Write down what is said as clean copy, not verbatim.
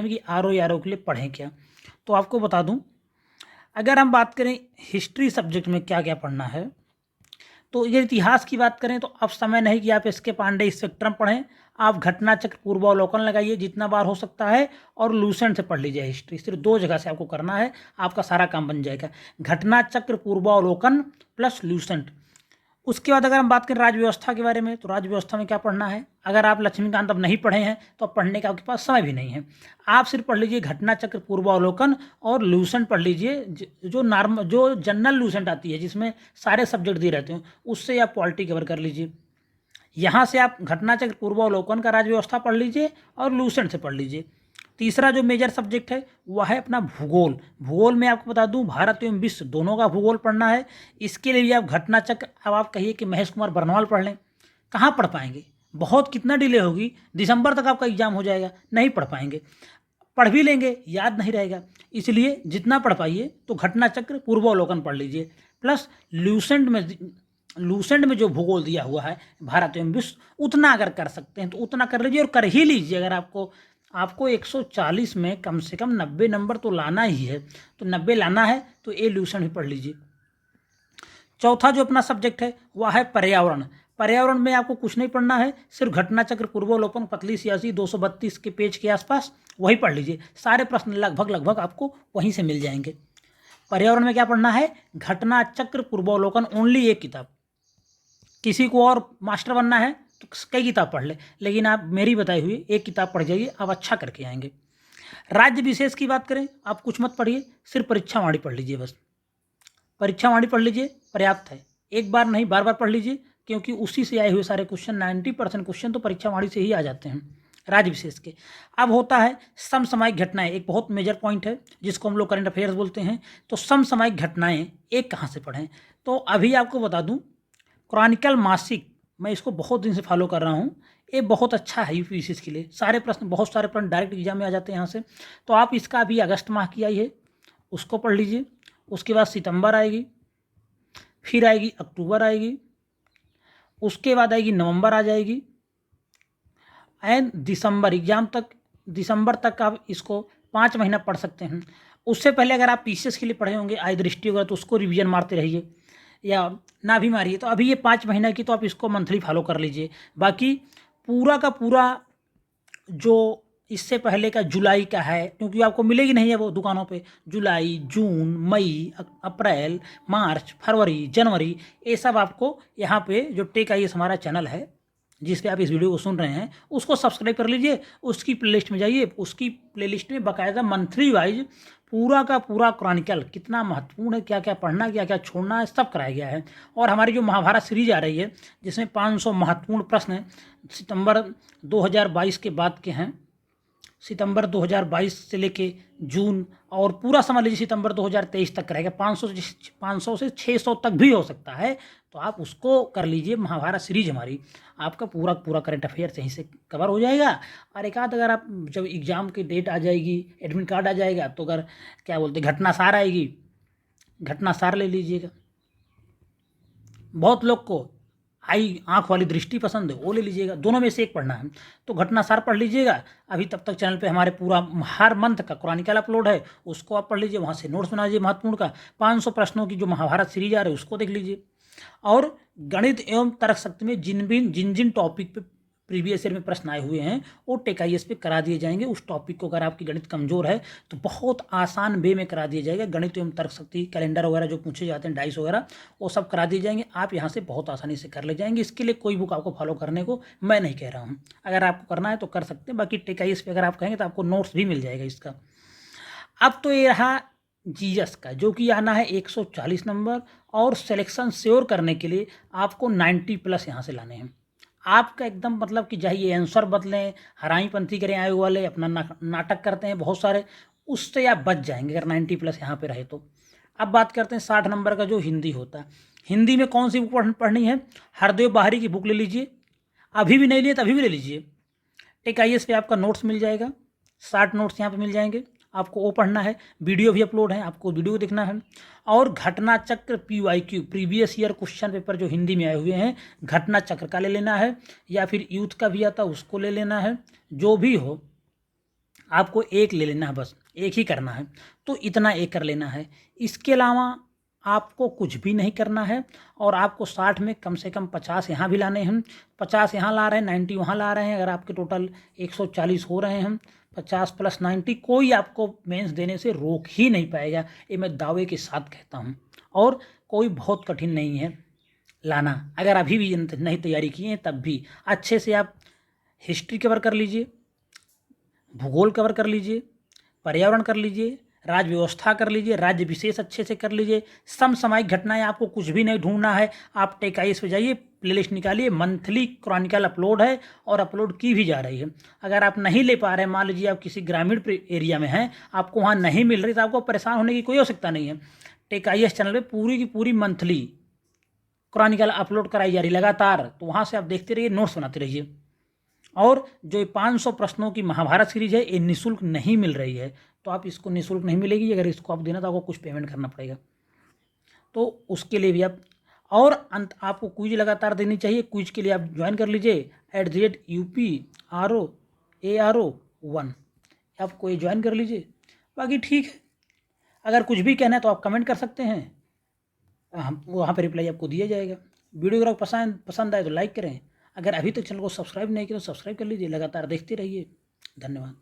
में कि आर के लिए पढ़ें क्या। तो आपको बता दूं, अगर हम बात करें हिस्ट्री सब्जेक्ट में क्या क्या पढ़ना है, तो ये इतिहास की बात करें तो अब समय नहीं कि आप एस.के. पांडे स्पेक्ट्रम पढ़ें। आप घटना चक्र पूर्वावलोकन लगाइए जितना बार हो सकता है, और लूसेंट से पढ़ लीजिए हिस्ट्री। सिर्फ 2 जगह से आपको करना है, आपका सारा काम बन जाएगा। घटना चक्र पूर्वावलोकन प्लस लूसेंट। उसके बाद अगर हम बात करें राज्य व्यवस्था के बारे में, तो राज्य व्यवस्था में क्या पढ़ना है। अगर आप लक्ष्मीकांत अब नहीं पढ़े हैं तो अब पढ़ने का आपके पास समय भी नहीं है। आप सिर्फ पढ़ लीजिए घटना चक्र पूर्वावलोकन, और लूसेंट पढ़ लीजिए जो जनरल लूसेंट आती है जिसमें सारे सब्जेक्ट दिए रहते हैं, उससे आप पॉलिटी कवर कर लीजिए। यहाँ से आप घटना चक्र पूर्वावलोकन का राज्य व्यवस्था पढ़ लीजिए और लूसेंट से पढ़ लीजिए। तीसरा जो मेजर सब्जेक्ट है वह है अपना भूगोल। भूगोल में आपको बता दूं, भारत एवं विश्व दोनों का भूगोल पढ़ना है। इसके लिए भी आप घटना चक्र, अब आप कहिए कि महेश कुमार बर्नवाल पढ़ लें, कहाँ पढ़ पाएंगे, बहुत कितना डिले होगी, दिसंबर तक आपका एग्जाम हो जाएगा, नहीं पढ़ पाएंगे। पढ़ भी लेंगे, याद नहीं रहेगा। इसलिए जितना पढ़ पाइए तो घटना चक्र पूर्वावलोकन पढ़ लीजिए, प्लस लूसेंट में जो भूगोल दिया हुआ है भारत एवं विश्व, उतना अगर कर सकते हैं तो उतना कर लीजिए, और कर ही लीजिए। अगर आपको 140 में कम से कम 90 नंबर तो लाना ही है, तो 90 लाना है तो ए लूसेंट भी पढ़ लीजिए। चौथा जो अपना सब्जेक्ट है वह है पर्यावरण। पर्यावरण में आपको कुछ नहीं पढ़ना है, सिर्फ घटना चक्र पूर्वावलोकन पतली सियासी 232 के पेज के आसपास वही पढ़ लीजिए। सारे प्रश्न लगभग आपको वहीं से मिल जाएंगे। पर्यावरण में क्या पढ़ना है, घटना चक्र पूर्वावलोकन, ओनली एक किताब। किसी को और मास्टर बनना है तो कई किताब पढ़ ले, लेकिन आप मेरी बताई हुई एक किताब पढ़ जाइए, आप अच्छा करके आएंगे। राज्य विशेष की बात करें, आप कुछ मत पढ़िए, सिर्फ परीक्षावाणी पढ़ लीजिए, बस परीक्षावाणी पढ़ लीजिए, पर्याप्त है। एक बार नहीं, बार बार पढ़ लीजिए, क्योंकि उसी से आए हुए सारे क्वेश्चन, 90% क्वेश्चन तो परीक्षावाणी से ही आ जाते हैं राज्य विशेष के। अब होता है समसामयिक घटनाएं, एक बहुत मेजर पॉइंट है जिसको हम लोग करंट अफेयर्स बोलते हैं। तो समसामयिक घटनाएं एक कहाँ से पढ़ें, तो अभी आपको बता दूं, क्रॉनिकल मासिक, मैं इसको बहुत दिन से फॉलो कर रहा हूँ। ये बहुत अच्छा है यूपीएससी के लिए, सारे प्रश्न, बहुत सारे प्रश्न डायरेक्ट एग्जाम में आ जाते हैं यहाँ से। तो आप इसका अभी अगस्त माह की आई है, उसको पढ़ लीजिए। उसके बाद सितंबर आएगी, फिर आएगी अक्टूबर आएगी, उसके बाद आएगी नवंबर आ जाएगी, एंड दिसंबर एग्जाम तक, दिसंबर तक आप इसको 5 महीना पढ़ सकते हैं। उससे पहले अगर आप पीसीएस के लिए पढ़े होंगे, आई दृष्टि वगैरह, तो उसको रिवीजन मारते रहिए, या ना भी मारिए। तो अभी ये 5 महीना की, तो आप इसको मंथली फॉलो कर लीजिए। बाकी पूरा का पूरा जो इससे पहले का जुलाई का है, क्योंकि आपको मिलेगी नहीं है वो दुकानों पे, जुलाई, जून, मई, अप्रैल, मार्च, फरवरी, जनवरी, ये सब आपको यहाँ पे जो टेक आईएएस हमारा चैनल है जिस पे आप इस वीडियो को सुन रहे हैं, उसको सब्सक्राइब कर लीजिए। उसकी प्लेलिस्ट में जाइए, उसकी प्लेलिस्ट में बाकायदा मंथली वाइज पूरा का पूरा क्रॉनिकल कितना महत्वपूर्ण है, क्या क्या पढ़ना, क्या क्या छोड़ना है, सब कराया गया है। और हमारी जो महाभारत सीरीज आ रही है जिसमें 500 महत्वपूर्ण प्रश्न सितंबर 2022 के बाद के हैं, सितंबर 2022 से लेके जून, और पूरा समझ लीजिए सितंबर 2023 तक रहेगा। 500 से 600 तक भी हो सकता है, तो आप उसको कर लीजिए। महाभारत सीरीज हमारी, आपका पूरा पूरा करंट अफेयर्स यहीं से कवर हो जाएगा। और एक आध अगर आप, जब एग्ज़ाम की डेट आ जाएगी, एडमिट कार्ड आ जाएगा, तो अगर क्या बोलते घटनासार आएगी, घटनासार ले लीजिएगा। बहुत लोग को आँख वाली दृष्टि पसंद है, वो ले लीजिएगा, दोनों में से एक पढ़ना है तो घटनासार पढ़ लीजिएगा। अभी तब तक चैनल पे हमारे पूरा हर मंथ का क्रॉनिकल अपलोड है, उसको आप पढ़ लीजिए, वहाँ से नोट्स बना लीजिए महत्वपूर्ण का। 500 प्रश्नों की जो महाभारत सीरीज आ रही है उसको देख लीजिए। और गणित एवं तर्क शक्ति में जिन जिन टॉपिक पे प्रीवियस ईयर में प्रश्न आए हुए हैं वो टेक आईएएस पे करा दिए जाएंगे। उस टॉपिक को अगर आपकी गणित कमजोर है तो बहुत आसान वे में करा दिया जाएगा। गणित एवं तर्क शक्ति, कैलेंडर वगैरह जो पूछे जाते हैं, डाइस वगैरह, वो सब करा दिए जाएंगे। आप यहाँ से बहुत आसानी से कर ले जाएंगे। इसके लिए कोई बुक आपको फॉलो करने को मैं नहीं कह रहा हूँ, अगर आपको करना है तो कर सकते हैं। बाकी टेक आईएएस पे अगर आप कहेंगे तो आपको नोट्स भी मिल जाएगा इसका। अब तो ये रहा जीएस का, जो कि आना है 140 नंबर, और सिलेक्शन श्योर करने के लिए आपको 90+ यहाँ से लाने हैं। आपका एकदम मतलब कि चाहिए आंसर बदलें, हरामीपंथी करें आयोग वाले, अपना नाटक करते हैं बहुत सारे, उससे आप बच जाएंगे अगर 90+ यहाँ पे रहे तो। अब बात करते हैं 60 नंबर का जो हिंदी होता है। हिंदी में कौन सी बुक पढ़नी है? हरदेव बाहरी की बुक ले लीजिए, अभी भी नहीं लिए तभी भी ले लीजिए। टेक आईएएस पे आपका नोट्स मिल जाएगा, 60 नोट्स यहाँ पे मिल जाएंगे, आपको वो पढ़ना है। वीडियो भी अपलोड है, आपको वीडियो देखना है। और घटना चक्र PYQ, previous year question paper जो हिंदी में आए हुए हैं, घटना चक्र का ले लेना है, या फिर यूथ का भी आता है उसको ले लेना है। जो भी हो आपको एक ले लेना है, बस एक ही करना है, तो इतना एक कर लेना है। इसके अलावा आपको कुछ भी नहीं करना है और आपको 60 में कम से कम 50 यहाँ भी लाने हैं, 50 यहाँ ला रहे हैं, 90 वहाँ ला रहे हैं। अगर आपके टोटल 140 हो रहे हैं, 50 + 90 कोई आपको मेंस देने से रोक ही नहीं पाएगा, ये मैं दावे के साथ कहता हूँ। और कोई बहुत कठिन नहीं है लाना। अगर अभी भी नहीं तैयारी किए हैं तब भी अच्छे से आप हिस्ट्री कवर कर लीजिए, भूगोल कवर कर लीजिए, पर्यावरण कर लीजिए, राज्य व्यवस्था कर लीजिए, राज्य विशेष अच्छे से कर लीजिए, समसामयिक घटनाएं, आपको कुछ भी नहीं ढूंढना है। आप टेकाइस पे जाइए, प्लेलिस्ट निकालिए, मंथली क्रॉनिकल अपलोड है और अपलोड की भी जा रही है। अगर आप नहीं ले पा रहे हैं, मान लीजिए आप किसी ग्रामीण एरिया में हैं, आपको वहाँ नहीं मिल रही, तो आपको परेशान होने की कोई आवश्यकता नहीं है। टेकाइस चैनल पर पूरी की पूरी मंथली क्रॉनिकल अपलोड कराई जा रही लगातार, तो वहाँ से आप देखते रहिए, नोट्स बनाते रहिए। और जो 500 प्रश्नों की महाभारत सीरीज है, ये निःशुल्क नहीं मिल रही है, तो आप इसको निःशुल्क नहीं मिलेगी। अगर इसको आप देना तो आपको कुछ पेमेंट करना पड़ेगा, तो उसके लिए भी आप, और अंत आपको क्विज लगातार देनी चाहिए। क्विज के लिए आप ज्वाइन कर लीजिए @UPRO1, आपको ये ज्वाइन कर लीजिए। बाकी ठीक है, अगर कुछ भी कहना है तो आप कमेंट कर सकते हैं, हम वहाँ पर रिप्लाई आपको दिया जाएगा। वीडियो अगर पसंद आए तो लाइक करें। अगर अभी तक चैनल को सब्सक्राइब नहीं किया तो सब्सक्राइब कर लीजिए, लगातार देखते रहिए। धन्यवाद।